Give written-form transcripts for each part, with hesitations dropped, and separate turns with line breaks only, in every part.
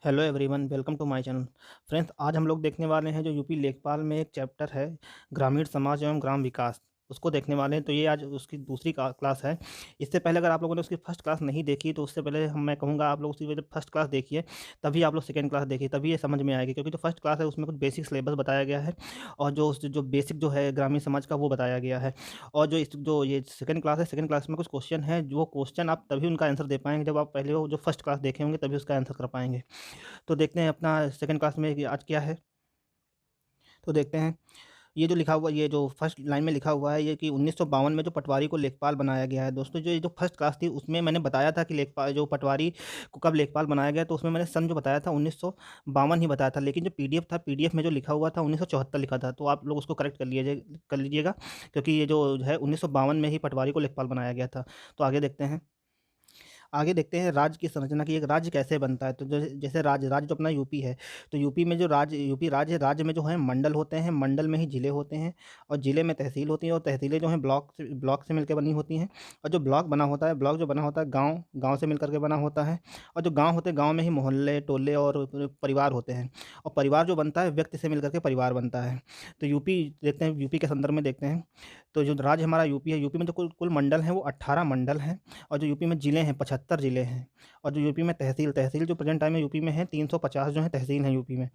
Hello everyone, welcome to my channel. Friends, आज हम लोग देखने वाले हैं जो यूपी लेखपाल में एक चैप्टर है, ग्रामीण समाज एवं ग्राम विकास। उसको देखने वाले हैं। तो ये आज उसकी दूसरी क्लास है। इससे पहले अगर आप लोगों ने उसकी फर्स्ट क्लास नहीं देखी तो उससे पहले मैं कहूँगा आप लोग उसकी वजह फर्स्ट क्लास देखिए, तभी आप लोग सेकंड क्लास देखिए, तभी ये समझ में आएगी। क्योंकि जो फर्स्ट क्लास है उसमें कुछ बेसिक सिलेबस बताया गया है और जो बेसिक जो है ग्रामीण समाज का वो बताया गया है। और जो ये सेकंड क्लास है, सेकंड क्लास में कुछ क्वेश्चन है, जो क्वेश्चन आप तभी उनका आंसर दे पाएंगे जब आप पहले वो जो फर्स्ट क्लास देखे होंगे तभी उसका आंसर कर पाएंगे। तो देखते हैं अपना सेकंड क्लास में कि आज क्या है। तो देखते हैं, ये जो लिखा हुआ, ये जो फर्स्ट लाइन में लिखा हुआ है ये कि 1952 में जो पटवारी को लेखपाल बनाया गया है। दोस्तों, जो ये जो फर्स्ट क्लास थी उसमें मैंने बताया था कि लेखपाल जो पटवारी को कब लेखपाल बनाया गया, तो उसमें मैंने सन जो बताया था 1952 ही बताया था। लेकिन जो पीडीएफ था, पीडीएफ में जो लिखा हुआ था 1974 लिखा था। तो आप लोग उसको करेक्ट कर लीजिएगा, क्योंकि ये जो है 1952 में ही पटवारी को लेखपाल बनाया गया था। तो आगे देखते हैं राज्य की संरचना की, एक राज्य कैसे बनता है। तो जैसे राज्य राज्य जो अपना यूपी है, तो यूपी में जो यूपी राज्य है, राज्य में जो है मंडल होते हैं, मंडल में ही जिले होते हैं, और जिले में तहसील होती हैं, और तहसीलें जो हैं ब्लॉक से मिलकर बनी होती हैं। और जो ब्लॉक बना होता है, ब्लॉक जो बना होता है गाँव गाँव से मिलकर के बना होता है। और जो गाँव होते हैं, गाँव में ही मोहल्ले टोले और परिवार होते हैं। और परिवार जो बनता है व्यक्ति से मिलकर के परिवार बनता है। तो यूपी देखते हैं, यूपी के संदर्भ में देखते हैं। तो जो राज्य हमारा यूपी है, यूपी में जो कुल कुल मंडल हैं वो 18 मंडल हैं। और जो यूपी में ज़िले हैं 75 ज़िले हैं। और जो यूपी में तहसील तहसील जो प्रेजेंट टाइम में यूपी में है 350 जो है तहसील हैं यूपी में।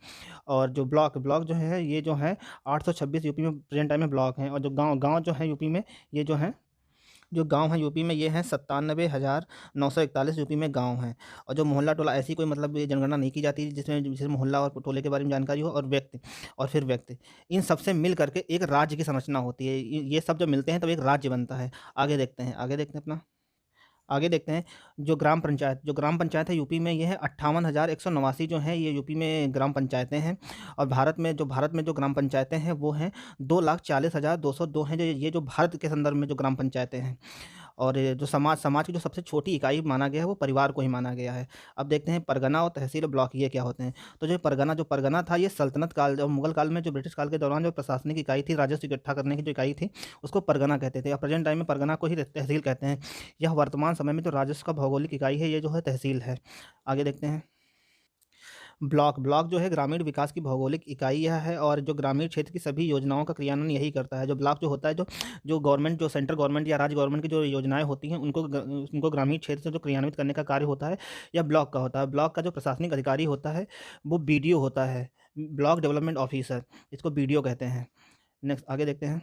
और जो ब्लॉक ब्लॉक जो है ये जो है 826 यूपी में प्रेजेंट टाइम में ब्लॉक हैं। और जो गांव गांव जो है यूपी में, ये जो गांव हैं यूपी में ये हैं 97,941 यूपी में गांव हैं। और जो मोहल्ला टोला, ऐसी कोई मतलब ये जनगणना नहीं की जाती जिसमें मोहल्ला और टोले के बारे में जानकारी हो, और व्यक्ति और फिर व्यक्ति, इन सबसे मिल करके एक राज्य की संरचना होती है। ये सब जब मिलते हैं तब एक राज्य बनता है। आगे देखते हैं अपना आगे देखते हैं। जो ग्राम पंचायत है यूपी में, ये है 58,189 जो है ये यूपी में ग्राम पंचायतें हैं। और भारत में जो ग्राम पंचायतें हैं वो हैं 2,40,202 हैं। जो भारत के संदर्भ में जो ग्राम पंचायतें हैं। और ये जो समाज समाज की जो सबसे छोटी इकाई माना गया है वो परिवार को ही माना गया है। अब देखते हैं परगना और तहसील और ब्लॉक ये क्या होते हैं। तो जो परगना था, ये सल्तनत काल और मुगल काल में, जो ब्रिटिश काल के दौरान जो प्रशासनिक इकाई थी, राजस्व इकट्ठा करने की जो इकाई थी, उसको परगना कहते थे। और प्रेजेंट टाइम में परगना को ही तहसील कहते हैं। यह वर्तमान समय में जो राजस्व का भौगोलिक इकाई है, ये जो है तहसील है। आगे देखते हैं। ब्लॉक ब्लॉक जो है ग्रामीण विकास की भौगोलिक इकाई यह है, और जो ग्रामीण क्षेत्र की सभी योजनाओं का क्रियान्वयन यही करता है। जो ब्लॉक जो होता है, जो जो गवर्नमेंट जो सेंट्रल गवर्नमेंट या राज्य गवर्नमेंट की जो योजनाएं होती हैं उनको ग्रामीण क्षेत्र से जो क्रियान्वित करने का कार्य होता है, यह ब्लॉक का होता है। ब्लॉक का जो प्रशासनिक अधिकारी होता है वो बीडीओ होता है, ब्लॉक डेवलपमेंट ऑफिसर, इसको बीडीओ कहते हैं। नेक्स्ट आगे देखते हैं।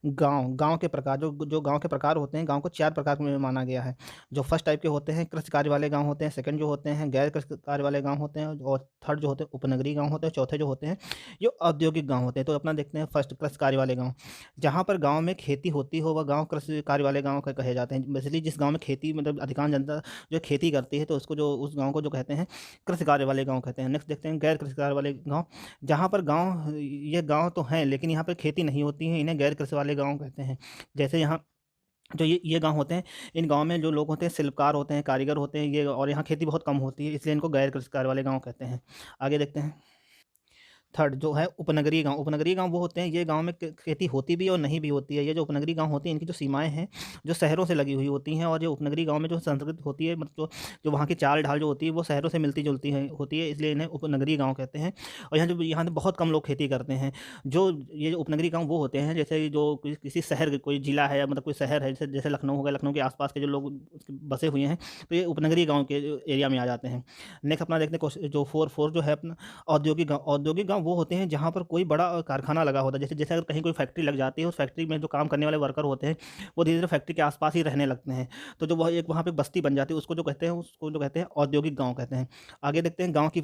गाँव के प्रकार, जो गाँव के प्रकार होते हैं, गाँव को 4 प्रकार में माना गया है। जो फर्स्ट टाइप के होते हैं, कृषि कार्य वाले गाँव होते हैं। सेकंड जो होते हैं, गैर कृषि कार्य वाले गाँव होते हैं। और थर्ड जो होते हैं, उपनगरीय गाँव होते हैं। चौथे जो होते हैं, ये औद्योगिक गाँव होते हैं। तो अपना देखते हैं फर्स्ट, कृषि कार्य वाले गाँव। जहाँ पर गाँव में खेती होती हो वह गाँव कृषि कार्य वाले गाँव कहे जाते हैं। बेसिकली जिस गाँव में खेती, मतलब अधिकांश जनता जो खेती करती है, तो उस गाँव को जो कहते हैं कृषि कार्य वाले गाँव कहते हैं। नेक्स्ट देखते हैं गैर कृषि कार्य वाले गाँव। जहाँ पर ये गाँव तो हैं लेकिन यहाँ पर खेती नहीं होती है, इन्हें गैर कृषि वाले गाँव कहते हैं। जैसे यहाँ जो ये गाँव होते हैं, इन गाँव में जो लोग होते हैं शिल्पकार होते हैं, कारीगर होते हैं ये, और यहाँ खेती बहुत कम होती है, इसलिए इनको गैर कृषि कार्य वाले गाँव कहते हैं। आगे देखते हैं। थर्ड जो है उपनगरीय गाँव वो होते हैं, ये गाँव में खेती होती भी है और नहीं भी होती है। ये जो उपनगरीय गाँव होती हैं, इनकी जो सीमाएँ हैं जो शहरों से लगी हुई होती हैं। और ये उपनगरीय गाँव में जो संस्कृति होती है, मतलब जो वहाँ की चाल ढाल जो होती है वो शहरों से मिलती जुलती है होती है, इसलिए इन्हें उपनगरीय गाँव कहते हैं। और यहाँ बहुत कम लोग खेती करते हैं। ये जो उपनगरीय गाँव वो होते हैं, जैसे जो किसी शहर कोई जिला है, मतलब कोई शहर है, जैसे जैसे लखनऊ हो गया, लखनऊ के आसपास के जो लोग बसे हुए हैं, तो ये उपनगरीय गाँव के एरिया में आ जाते हैं। नेक्स्ट अपना देखते हैं जो फोर फोर जो है अपना औद्योगिक गाँव वो होते हैं जहाँ पर कोई बड़ा कारखाना लगा होता है। जैसे जैसे अगर कहीं कोई फैक्ट्री लग जाती है, उस फैक्ट्री में जो काम करने वाले वर्कर होते हैं वो धीरे धीरे फैक्ट्री के आसपास ही रहने लगते हैं। तो जो वह एक वहाँ पे बस्ती बन जाती है, उसको जो कहते हैं औद्योगिक गाँव कहते हैं। आगे देखते हैं गाँव की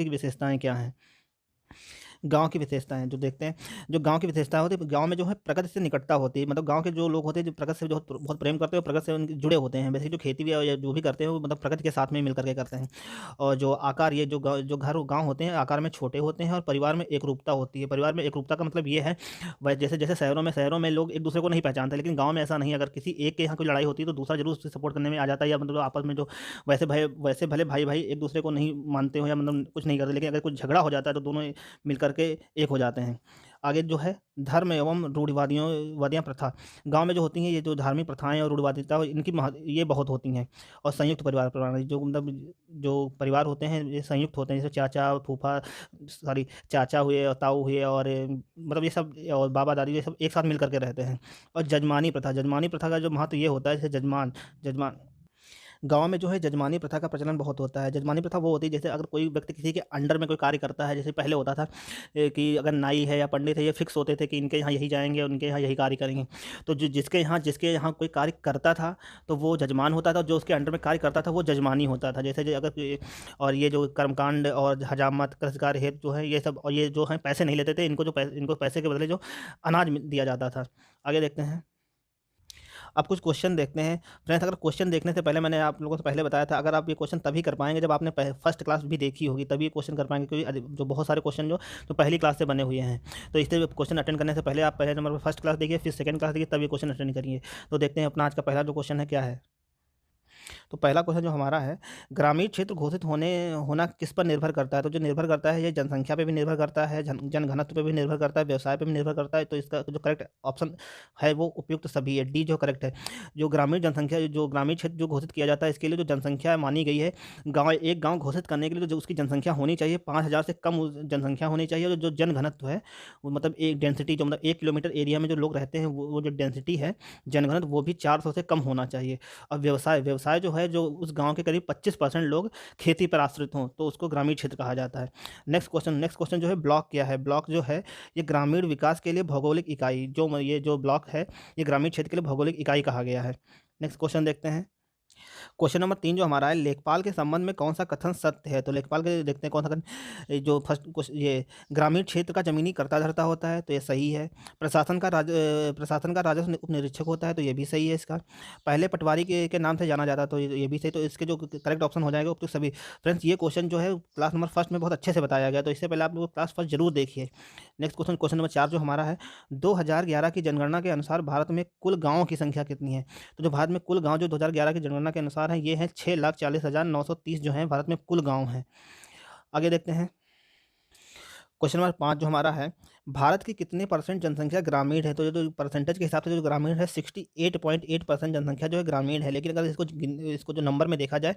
विशेषताएँ क्या हैं। गाँव की विशेषताएँ जो देखते हैं, जो गाँव की विशेषताएँ होती है, गाँव में जो है प्रकृति से निकटता होती है। मतलब गाँव के जो लोग होते हैं जो प्रकृति से जो बहुत प्रेम करते हैं और प्रकृति से उनके जुड़े होते हैं। वैसे जो खेती भी या जो भी करते हैं वो मतलब प्रकृति के साथ में मिल करके करते हैं। और जो आकार, ये जो गाँव होते हैं आकार में छोटे होते हैं, और परिवार में एकरूपता होती है। परिवार में एकरूपता का मतलब ये है, वह जैसे जैसे शहरों में लोग एक दूसरे को नहीं पहचानते, लेकिन गाँव में ऐसा नहीं है। अगर किसी एक के यहाँ कोई लड़ाई होती है तो दूसरा जरूर उससे सपोर्ट करने में आ जाता है, या मतलब आपस में जो वैसे भले भाई भाई एक दूसरे को नहीं मानते हो या मतलब कुछ नहीं करते, लेकिन अगर कुछ झगड़ा हो जाता है तो दोनों मिल करके एक हो जाते हैं। आगे जो है धर्म एवं वादियाँ प्रथा। गाँव में जो होती हैं ये जो धार्मिक प्रथाएँ और रूढ़िवादिता इनकी ये बहुत होती हैं। और संयुक्त परिवार प्रणाली जो मतलब जो परिवार होते हैं ये संयुक्त होते हैं, जैसे चाचा, फूफा सॉरी चाचा हुए और ताऊ हुए और मतलब ये सब और बाबा-दादी ये सब एक साथ मिल कर के रहते हैं। और जजमानी प्रथा का जो महत्व ये होता है जैसे जजमान गाँव में जो है जजमानी प्रथा का प्रचलन बहुत होता है। जजमानी प्रथा वो होती है जैसे अगर कोई व्यक्ति किसी के अंडर में कोई कार्य करता है, जैसे पहले होता था कि अगर नाई है या पंडित है, ये फिक्स होते थे कि इनके यहाँ यही जाएँगे, उनके यहाँ यही कार्य करेंगे। तो जो जिसके यहाँ कोई कार्य करता था, तो वो जजमान होता था, जो उसके अंडर में कार्य करता था, वो जजमानी होता था। जैसे अगर और ये जो कर्मकांड और हजामत, कृषिकार्य हेतु जो है ये सब और ये जो हैं पैसे नहीं लेते थे, इनको पैसे के बदले जो अनाज दिया जाता था। आगे देखते हैं। अब कुछ क्वेश्चन देखते हैं। फ्रेंड्स अगर क्वेश्चन देखने से पहले मैंने आप लोगों से पहले बताया था, अगर आप ये क्वेश्चन तभी कर पाएँगे जब आपने फर्स्ट क्लास भी देखी होगी, तभी ये क्वेश्चन कर पाएँगे, क्योंकि जो बहुत सारे क्वेश्चन जो पहली क्लास से बने हुए हैं। तो इसलिए क्वेश्चन अटेंड करने से पहले आप पहले नंबर पर फर्स्ट क्लास देखिए, फिर सेकंड क्लास देखिए, तब ये क्वेश्चन अटेंड करिए। तो देखते हैं अपना आज का पहला जो क्वेश्चन है क्या है। तो पहला क्वेश्चन जो हमारा है, ग्रामीण क्षेत्र घोषित होना किस पर निर्भर करता है? तो जो निर्भर करता है ये जनसंख्या पे भी निर्भर करता है, जनघनत्व पे भी निर्भर करता है, व्यवसाय पे भी निर्भर करता है। तो इसका जो करेक्ट ऑप्शन है वो उपयुक्त सभी है, डी जो करेक्ट है। जो ग्रामीण क्षेत्र जो घोषित किया जाता है, इसके लिए जो जनसंख्या मानी गई है, एक गाँव घोषित करने के लिए जो उसकी जनसंख्या होनी चाहिए 5,000 से कम जनसंख्या होनी चाहिए। और जो जनघनत्व है वो मतलब एक डेंसिटी जो मतलब 1 किलोमीटर एरिया में जो लोग रहते हैं वो जो डेंसिटी है जनघनत्व वो भी 400 से कम होना चाहिए। और व्यवसाय जो है जो उस गाँव के करीब 25% लोग खेती पर आश्रित हों, तो उसको ग्रामीण क्षेत्र कहा जाता है। नेक्स्ट क्वेश्चन जो है ब्लॉक क्या है? ब्लॉक जो है ये ग्रामीण विकास के लिए भौगोलिक इकाई ये जो ब्लॉक है ये ग्रामीण क्षेत्र के लिए भौगोलिक इकाई कहा गया है। नेक्स्ट क्वेश्चन देखते हैं। क्वेश्चन नंबर 3 जो हमारा है, लेखपाल के संबंध में कौन सा कथन सत्य है? तो लेखपाल के देखते हैं कौन सा कथन। जो फर्स्ट क्वेश्चन ये ग्रामीण क्षेत्र का जमीनी कर्ता-धर्ता होता है, तो ये सही है। प्रशासन का राजस्व उपनिरीक्षक होता है, तो ये भी सही है इसका। पहले पटवारी के नाम से जाना जाता है, तो ये भी सही। तो इसके जो करेक्ट ऑप्शन हो जाएगा उपयुक्त सभी। फ्रेंड्स ये क्वेश्चन जो है क्लास नंबर फर्स्ट में बहुत अच्छे से बताया गया, तो इससे पहले आप लोग क्लास फर्स्ट जरूर देखिए। नेक्स्ट क्वेश्चन नंबर 4 जो हमारा है, 2011 की जनगणना के अनुसार भारत में कुल गाँवों की संख्या कितनी है? तो जो भारत में कुल गाँव जो 2011 की जनगणना के अनुसार है ये है 6,40,930 जो हैं भारत में कुल गाँव हैं। आगे देखते हैं। क्वेश्चन नंबर 5 जो हमारा है, भारत की कितने परसेंट जनसंख्या ग्रामीण है? तो ये जो परसेंटेज के हिसाब से जो ग्रामीण है 68.8% जनसंख्या जो है ग्रामीण है। लेकिन अगर इसको जो नंबर में देखा जाए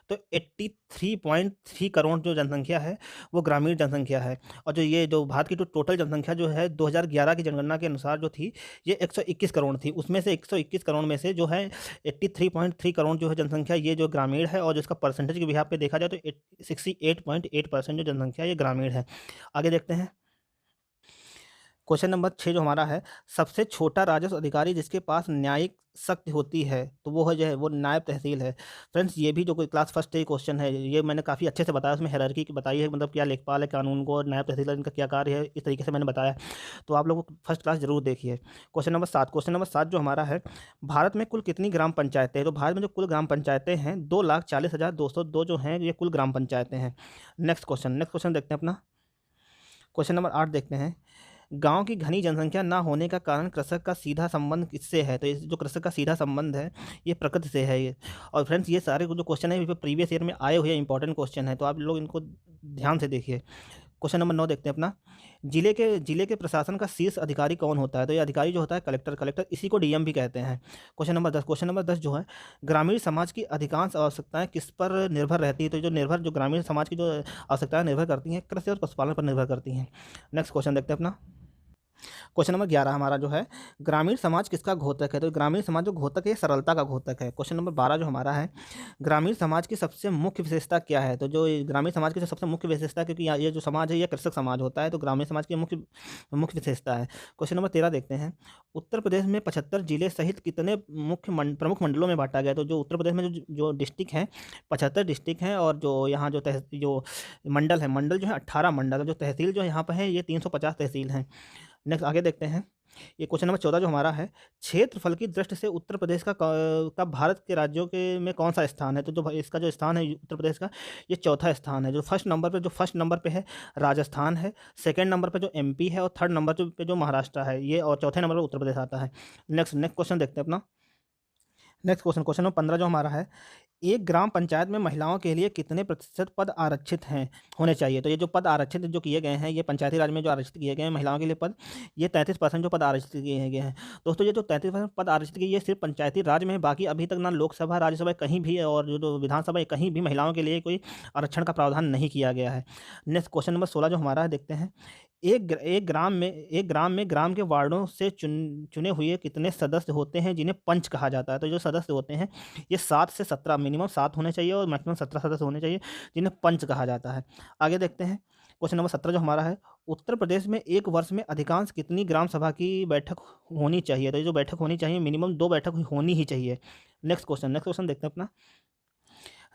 तो 83.3 करोड़ जो जनसंख्या है वो ग्रामीण जनसंख्या है। और जो भारत की जो टोटल जनसंख्या जो है 2011 की जनगणना के अनुसार जो थी ये 121 करोड़ थी। उसमें से 121 करोड़ में से जो है 83.3 करोड़ जो है जनसंख्या ये जो ग्रामीण है, और जो इसका परसेंटेज के बिहाफ पे देखा जाए तो 68.8% जो जनसंख्या ये ग्रामीण है। आगे देखते हैं। क्वेश्चन नंबर 6 जो हमारा है, सबसे छोटा राजस्व अधिकारी जिसके पास न्यायिक शक्ति होती है, तो वो है जो है वो नायब तहसील है। फ्रेंड्स ये भी जो कोई क्लास फर्स्ट का क्वेश्चन है, ये मैंने काफ़ी अच्छे से बताया, उसमें हायरार्की की बताई है, मतलब क्या लेखपाल है कानून को और नायब तहसीलदार इनका क्या कार्य है, इस तरीके से मैंने बताया। तो आप लोग फर्स्ट क्लास जरूर देखिए। क्वेश्चन नंबर 7 जो हमारा है, भारत में कुल कितनी ग्राम पंचायतें हैं? तो भारत में जो कुल ग्राम पंचायतें हैं 2,40,202 जो हैं ये कुल ग्राम पंचायतें हैं। नेक्स्ट क्वेश्चन देखते हैं अपना। क्वेश्चन नंबर 8 देखते हैं। गाँव की घनी जनसंख्या ना होने का कारण कृषक का सीधा संबंध किससे है? तो इस जो कृषक का सीधा संबंध है ये प्रकृति से है ये। और फ्रेंड्स ये सारे जो क्वेश्चन है ये प्रीवियस ईयर में आए हुए इंपॉर्टेंट क्वेश्चन है, तो आप लोग इनको ध्यान से देखिए। क्वेश्चन नंबर 9 देखते हैं अपना। जिले के प्रशासन का शीर्ष अधिकारी कौन होता है? तो ये अधिकारी जो होता है कलेक्टर, इसी को डीएम भी कहते हैं। क्वेश्चन नंबर 10 जो है, ग्रामीण समाज की अधिकांश आवश्यकताएं किस पर निर्भर रहती है? तो जो ग्रामीण समाज की जो आवश्यकताएं निर्भर करती हैं कृषि और पशुपालन पर निर्भर करती हैं। नेक्स्ट क्वेश्चन देखते हैं अपना। क्वेश्चन नंबर 11 हमारा जो है, ग्रामीण समाज किसका घोतक है? तो ग्रामीण समाज जो घोतक है सरलता का घोतक है। क्वेश्चन नंबर 12 जो हमारा है, ग्रामीण समाज की सबसे मुख्य विशेषता क्या है? तो जो ग्रामीण समाज की जो सबसे मुख्य विशेषता, क्योंकि ये जो समाज है ये कृषक समाज होता है, तो ग्रामीण समाज की मुख्य विशेषता है। क्वेश्चन नंबर 13 देखते हैं। उत्तर प्रदेश में 75 जिले सहित कितने प्रमुख मंडलों में बांटा गया? तो जो उत्तर प्रदेश में जो डिस्ट्रिक्ट हैं 75 डिस्ट्रिक्ट हैं, और जो यहाँ जो मंडल जो है 18 मंडल, जो तहसील जो यहाँ पर है ये 350 तहसील हैं। नेक्स्ट आगे देखते हैं। ये क्वेश्चन नंबर 14 जो हमारा है, क्षेत्रफल की दृष्टि से उत्तर प्रदेश का भारत के राज्यों के में कौन सा स्थान है? तो जो इसका जो स्थान है उत्तर प्रदेश का ये चौथा स्थान है। जो फर्स्ट नंबर पे है राजस्थान है, सेकंड नंबर पे जो एमपी है, और थर्ड नंबर पे जो महाराष्ट्र है ये, और चौथे नंबर पर उत्तर प्रदेश आता है। नेक्स्ट क्वेश्चन देखते हैं अपना। नेक्स्ट क्वेश्चन नंबर 15 जो हमारा है, एक ग्राम पंचायत में महिलाओं के लिए कितने प्रतिशत पद आरक्षित हैं होने चाहिए? तो ये जो पद आरक्षित जो किए गए हैं, ये पंचायती राज में जो आरक्षित किए गए हैं महिलाओं के लिए पद, ये 33% जो पद आरक्षित किए गए हैं। दोस्तों ये जो 33% पद आरक्षित किए, ये सिर्फ पंचायती राज में है, बाकी अभी तक ना लोकसभा, राज्यसभा कहीं भी और जो विधानसभा कहीं भी महिलाओं के लिए कोई आरक्षण का प्रावधान नहीं किया गया है। नेक्स्ट क्वेश्चन नंबर 16 जो हमारा है, देखते हैं। एक ग्राम में ग्राम के वार्डों से चुने हुए कितने सदस्य होते हैं जिन्हें पंच कहा जाता है? तो जो सदस्य होते हैं ये 7 से 17, मिनिमम 7 होने चाहिए और मैक्सिमम 17 सदस्य होने चाहिए, जिन्हें पंच कहा जाता है। आगे देखते हैं क्वेश्चन नंबर 17 जो हमारा है, उत्तर प्रदेश में एक वर्ष में अधिकांश कितनी ग्राम सभा की बैठक होनी चाहिए? तो ये जो बैठक होनी चाहिए, मिनिमम 2 बैठक होनी ही चाहिए। नेक्स्ट क्वेश्चन देखते हैं अपना।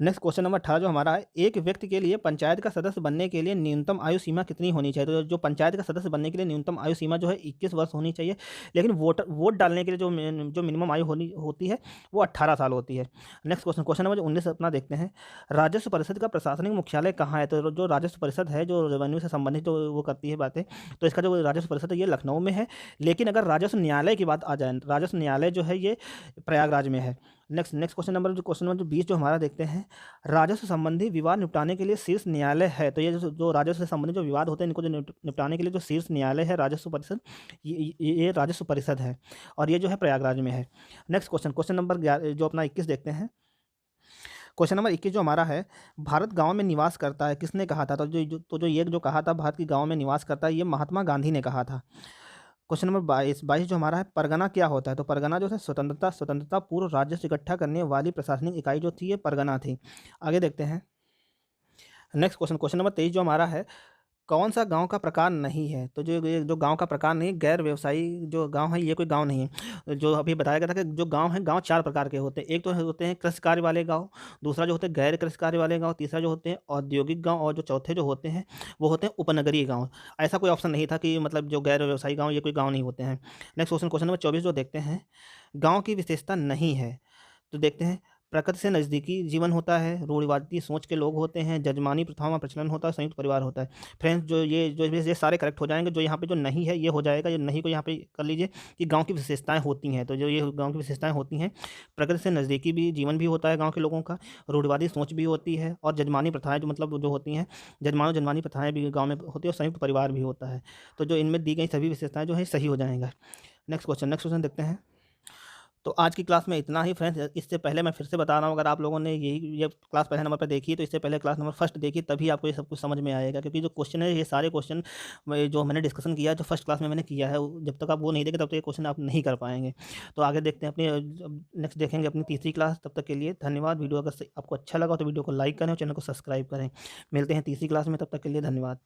नेक्स्ट क्वेश्चन नंबर 18 जो हमारा है, एक व्यक्ति के लिए पंचायत का सदस्य बनने के लिए न्यूनतम आयु सीमा कितनी होनी चाहिए? तो जो पंचायत का सदस्य बनने के लिए न्यूनतम आयु सीमा जो है 21 वर्ष होनी चाहिए, लेकिन वोट डालने के लिए जो मिनिमम आयु होती है वो 18 साल होती है। नेक्स्ट क्वेश्चन नंबर 19 अपना देखते हैं। राजस्व परिषद का प्रशासनिक मुख्यालय कहाँ है? तो जो राजस्व परिषद है, जो रेवेन्यू से संबंधित जो वो करती है बातें, तो इसका जो राजस्व परिषद है ये लखनऊ में है, लेकिन अगर राजस्व न्यायालय की बात आ जाए, राजस्व न्यायालय जो है ये प्रयागराज में है। नेक्स्ट क्वेश्चन नंबर 20 जो हमारा देखते हैं। राजस्व संबंधी विवाद निपटाने के लिए शीर्ष न्यायालय है, तो ये जो राजस्व से संबंधित जो विवाद होते हैं इनको जो निपटाने के लिए जो शीर्ष न्यायालय है राजस्व परिषद, ये राजस्व परिषद है और ये जो है प्रयागराज में है। नेक्स्ट क्वेश्चन नंबर 11 जो अपना 21 देखते हैं। क्वेश्चन नंबर 21 जो हमारा है, भारत गांव में निवास करता है, किसने कहा था? तो ये जो कहा था भारत की गांव में निवास करता है, ये महात्मा गांधी ने कहा था। क्वेश्चन नंबर 22 जो हमारा है, परगना क्या होता है? तो परगना जो है स्वतंत्रता पूर्व राज्य से इकट्ठा करने वाली प्रशासनिक इकाई जो थी ये परगना थी। आगे देखते हैं। नेक्स्ट क्वेश्चन नंबर 23 जो हमारा है, कौन सा गांव का प्रकार नहीं है? तो जो गांव का प्रकार नहीं, गैर व्यवसायी जो गांव है ये कोई गांव नहीं है। जो अभी बताया गया था कि जो गांव है, गांव 4 प्रकार के होते हैं। एक तो होते हैं कृषि कार्य वाले गांव, दूसरा जो होते हैं गैर कृषि कार्य वाले गांव, तीसरा जो होते हैं औद्योगिक गांव, और जो चौथे जो होते हैं वो होते हैं उपनगरीय गांव। ऐसा कोई ऑप्शन नहीं था कि मतलब जो गैर व्यवसायी गाँव ये कोई गाँव नहीं होते हैं। नेक्स्ट क्वेश्चन नंबर 24 जो देखते हैं, गाँव की विशेषता नहीं है, तो देखते हैं। प्रकृति से नज़दीकी जीवन होता है, रूढ़िवादी सोच के लोग होते हैं, जजमानी प्रथाओं का प्रचलन होता है, संयुक्त परिवार होता है। फ्रेंड्स ये सारे करेक्ट हो जाएंगे। जो यहाँ पे जो नहीं है ये हो जाएगा, ये नहीं को यहाँ पे कर लीजिए कि गांव की विशेषताएं होती हैं। तो जो ये गांव की विशेषताएं होती हैं, प्रकृति से नज़दीकी भी जीवन भी होता है गाँव के लोगों का, रूढ़िवादी सोच भी होती है, और जजमानी प्रथाएँ जो मतलब जो होती हैं, जजमानी प्रथाएँ भी गाँव में होती है, और संयुक्त परिवार भी होता है। तो जो इनमें दी गई सभी विशेषताएँ जो है सही हो जाएंगा। नेक्स्ट क्वेश्चन देखते हैं। तो आज की क्लास में इतना ही फ्रेंड्स। इससे पहले मैं फिर से बता रहा हूँ, अगर आप लोगों ने ये क्लास पहले नंबर पर देखी है तो इससे पहले क्लास नंबर फर्स्ट देखी, तभी आपको ये सब कुछ समझ में आएगा। क्योंकि जो क्वेश्चन है ये सारे क्वेश्चन जो मैंने डिस्कशन किया है, जो फर्स्ट क्लास में मैंने किया है, जब तक आप वो नहीं देखें तब तक ये क्वेश्चन आप नहीं कर पाएंगे। तो आगे देखते हैं अपनी नेक्स्ट देखेंगे अपनी तीसरी क्लास। तब तक के लिए धन्यवाद। वीडियो अगर आपको अच्छा लगा तो वीडियो को लाइक करें और चैनल को सब्सक्राइब करें। मिलते हैं तीसरी क्लास में, तब तक के लिए धन्यवाद।